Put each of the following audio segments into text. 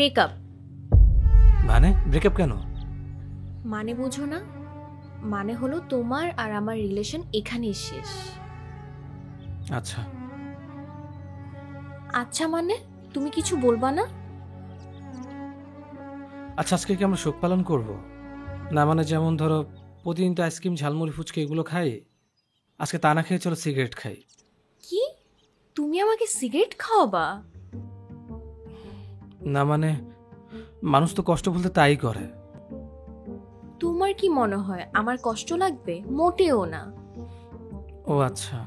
Breakup. মানে breakup কেন? মানে বুঝো না? মানে হলো তোমার আর আমার রিলেশন এখানেই শেষ। আচ্ছা আচ্ছা মানে তুমি কিছু বলবা না? আচ্ছা, আজকে কি আমরা শোক পালন করব? না মানে যেমন ধরো প্রতিদিন তো আইসক্রিম ঝালমুড়ি ফুচকা এগুলো খাই, আজকে তা না খেয়ে চলো সিগারেট খাই। কি তুমি আমাকে সিগারেট খাওয়াবা? না মানে মানুষ তো কষ্ট বলতে তাই করে। তোমার কি মনে হয় আমার কষ্ট লাগবে? মোটেও না। ও আচ্ছা।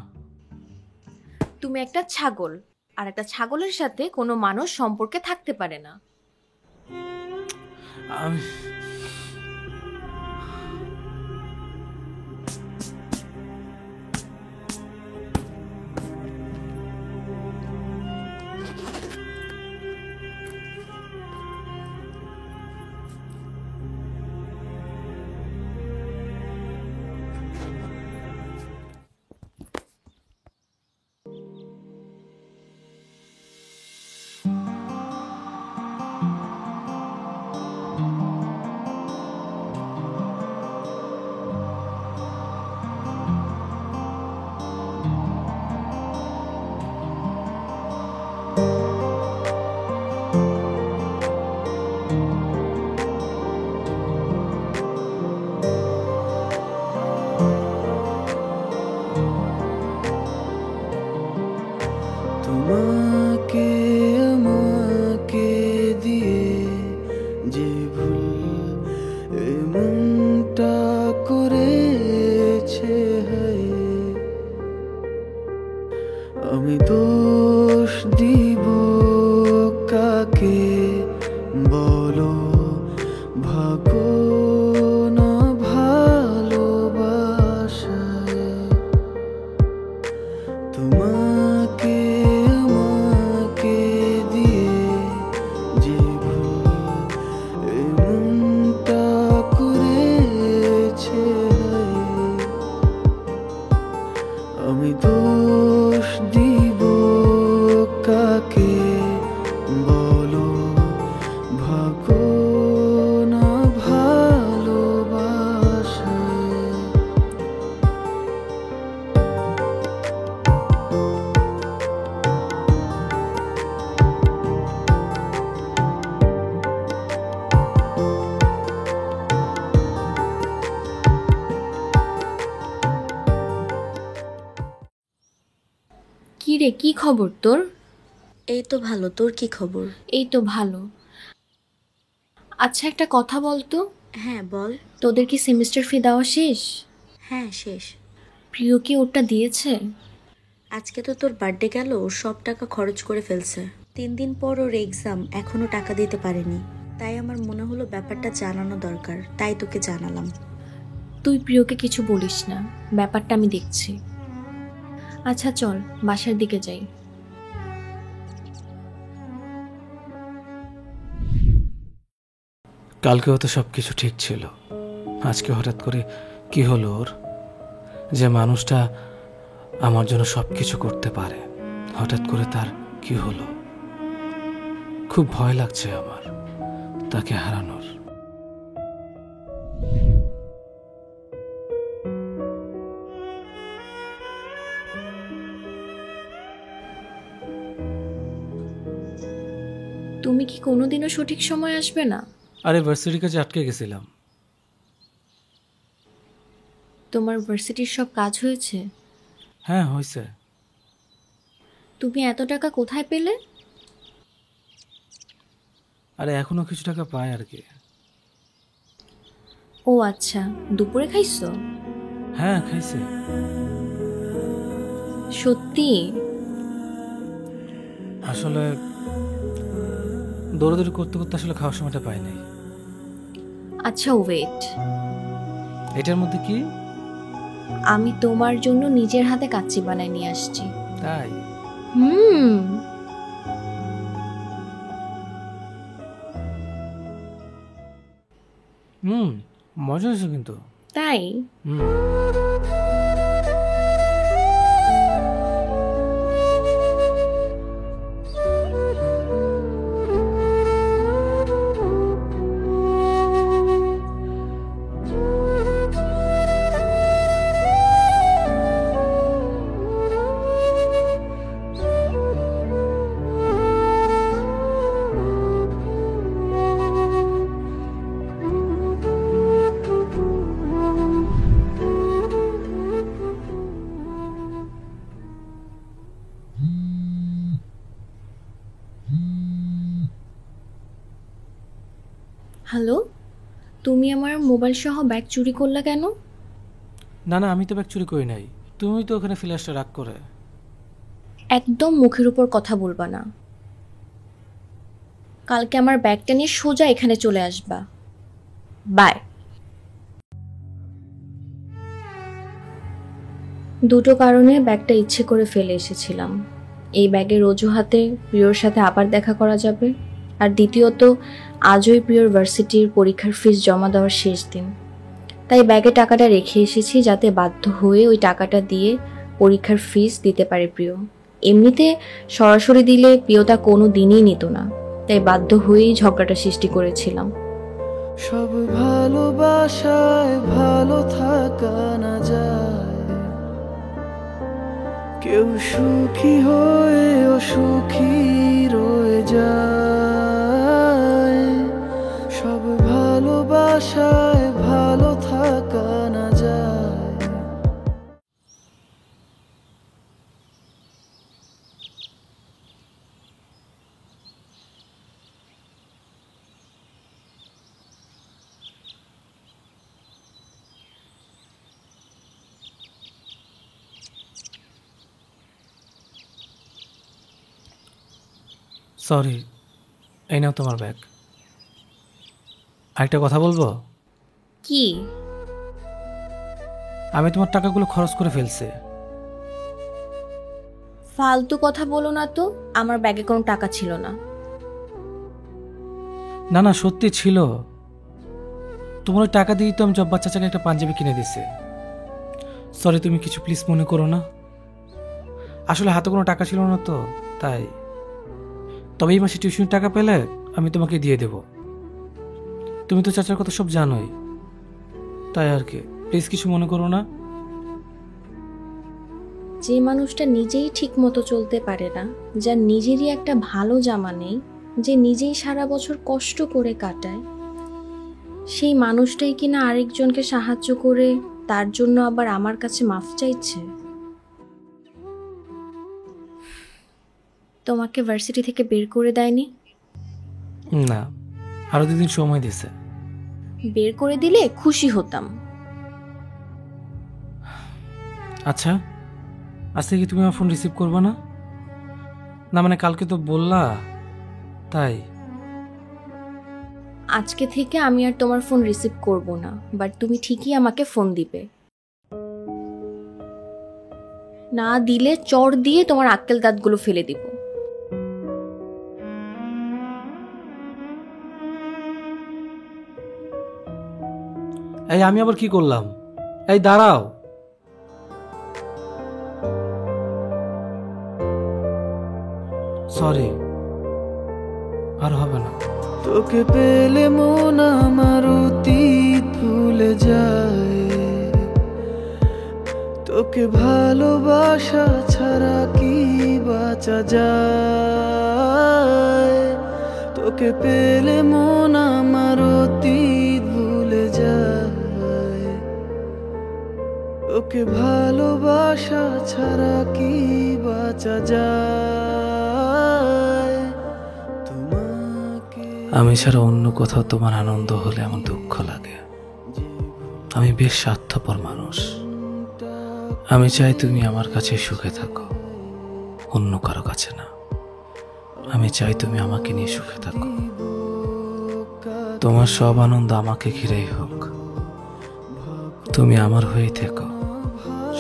তুমি একটা ছাগল, আর একটা ছাগলের সাথে কোনো মানুষ সম্পর্কে থাকতে পারে না। আমি তোমাকে আমাকে দিয়ে যে ভুল এমনটা করেছে, হায় আমি দোষ দিব কাকে বলো? ভাগো না ভালোবাসায় তোমাকে আমাকে দিয়ে যে ভুল এমনটা করেছে, আমি দোষ দিব কাকে বলো? ভাগো না ভালোবাসায় কি রে, কি খবর তোর? এই তো ভালো, তোর কি খবর? এই তো ভালো। আচ্ছা একটা কথা বলতো, হ্যাঁ বল। তোদের কি সেমিস্টার ফি দেওয়া শেষ? হ্যাঁ শেষ। প্রিয় কি ওটা দিয়েছে? আজকে তো তোর বার্থডে গেল, ওর সব টাকা খরচ করে ফেলছে। 3 দিন পর ওর এক্সাম, এখনো টাকা দিতে পারেনি। তাই আমার মনে হলো ব্যাপারটা জানানো দরকার, তাই তোকে জানালাম। তুই প্রিয়কে কিছু বলিস না, ব্যাপারটা আমি দেখছি। আচ্ছা চল বাসার দিকে যাই। কালকেও তো সবকিছু ঠিক ছিল, আজকে হঠাৎ করে কি হলো ওর? যে মানুষটা আমার জন্য সবকিছু করতে পারে, হঠাৎ করে তার কি হলো? খুব ভয় লাগছে আমার তাকে হারানোর। তুমি কি কোনোদিনও সঠিক সময় আসবে না? আরে ভার্সিটির কাছে আটকে গেছিলাম। তোমার ভার্সিটির সব কাজ হয়েছে? হ্যাঁ হয়েছে। তুমি এত টাকা কোথায় পেলে? আরে এখনো কিছু টাকা পাই আর কি। ও আচ্ছা, দুপুরে খাইছো? হ্যাঁ খাইছে। সত্যি? আসলে দৌড়াদৌড়ি করতে করতে আসলে খাওয়ার সময়টা পাই নাই। আচ্ছা ওয়েট, এটার মধ্যে কি? আমি তোমার জন্য নিজের হাতে কাচ্চি বানায় নিয়ে আসছি। তাই? হুম। মজা হয়েছে কিন্তু। তাই? হুম। হ্যালো, তুমি আমার মোবাইল সহ ব্যাগ চুরি করলা কেন? না না, আমি তো ব্যাগ চুরি করি নাই। তুমি তো ওখানে ফ্ল্যাশটা রাগ করে। একদম মুখের উপর কথা বলবা না। কালকে আমার ব্যাগটা নিয়ে সোজা এখানে চলে আসবা। বাই। দুটো কারণে ব্যাগটা ইচ্ছে করে ফেলে এসেছিলাম। এই ব্যাগের অজুহাতে প্রিয়র সাথে আবার দেখা করা যাবে, আর দ্বিতীয়ত আজই প্রিয়র ভার্সিটির পরীক্ষার ফিস জমা দেওয়ার শেষ দিন। তাই ব্যাগে টাকাটা রেখে এসেছি যাতে বাধ্য হয়ে ওই টাকাটা দিয়ে পরীক্ষার ফিস দিতে পারে প্রিয়। এমনিতে সরাসরি দিলে প্রিয়তা কোনো দিনই নিত না, তাই বাধ্য হয়েই ঝগড়াটা সৃষ্টি করেছিলাম। সব ভালোবাসায় ভালো থাকা না যায়, কেউ সুখী হয়ে অসুখী রয়ে যায়। সব ভালোবাসায় ভালো থাকা না যায়। সরি, এই নাও তোমার ব্যাগ। আরেকটা কথা বলবো? কি? আমি তোমার টাকাগুলো খরচ করে ফেলছি। ফালতু কথা বলো না তো, আমার ব্যাগে কোনো টাকা ছিল না। না না, সত্যি ছিল। তোমার ওই টাকা দিয়ে তো আমি জব্বার চাচাকে একটা পাঞ্জাবি কিনে দিছি। সরি, তুমি কিছু প্লিজ মনে করো না। আসলে হাতে কোনো টাকা ছিল না তো, তাই। তবে এই মাসে টিউশনের টাকা পেলে আমি তোমাকে দিয়ে দেব। তুমি তো চাচার কথা সব জানোই, তাই আর কি। প্লিজ কিছু মনে করো না। যে মানুষটা নিজেই ঠিক মতো চলতে পারে না, যার নিজেরই একটা ভালো জামা নেই, যে নিজেই সারা বছর কষ্ট করে কাটায়, সেই মানুষটাই কিনা আরেকজনকে সাহায্য করে তার জন্য আবার আমার কাছে মাফ চাইছে। তোমাকে ভার্সিটি থেকে বের করে দেয়নি? না, আরো 2 দিন সময় দিছে। বের করে দিলে খুশি হতাম। আচ্ছা, আজ থেকে তুমি আমার ফোন রিসিভ করবে না? না মানে কালকে তো বললা, তাই। আজকে থেকে আমি আর তোমার ফোন রিসিভ করব না, বাট তুমি ঠিকই আমাকে ফোন দিবে। না দিলে চড় দিয়ে তোমার আক্কেল দাঁতগুলো ফেলে দিব। এই আমি আবার কি করলাম? এই দাঁড়াও। সরি, আর হবে না। তোকে পেলে মন আমার অতীত ভুলে যায়। তোকে ভালোবাসা ছাড়া কি বাঁচা যায়। তোকে পেলে মন আমার অতীত ভুলে যায়। তোকে ভালোবাসা ছাড়া কি বাঁচা যায়। তোমাকে আমি ছাড়া অন্য কোথাও তোমার আনন্দ হলে আমার দুঃখ লাগে। আমি বেশ স্বার্থপর মানুষ। আমি চাই তুমি আমার কাছে সুখে থাকো, অন্য কারো কাছে না। আমি চাই তুমি আমাকে নিয়ে সুখে থাকো। তোমার সব আনন্দ আমাকে ঘিরেই হোক। তুমি আমার হয়েই থেকো,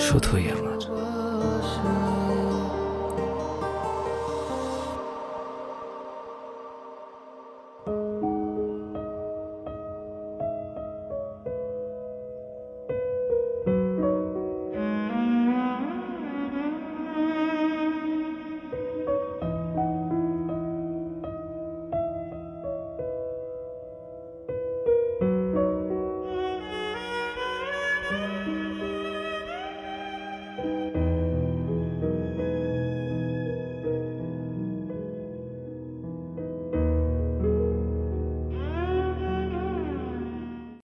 শুধুই আমার।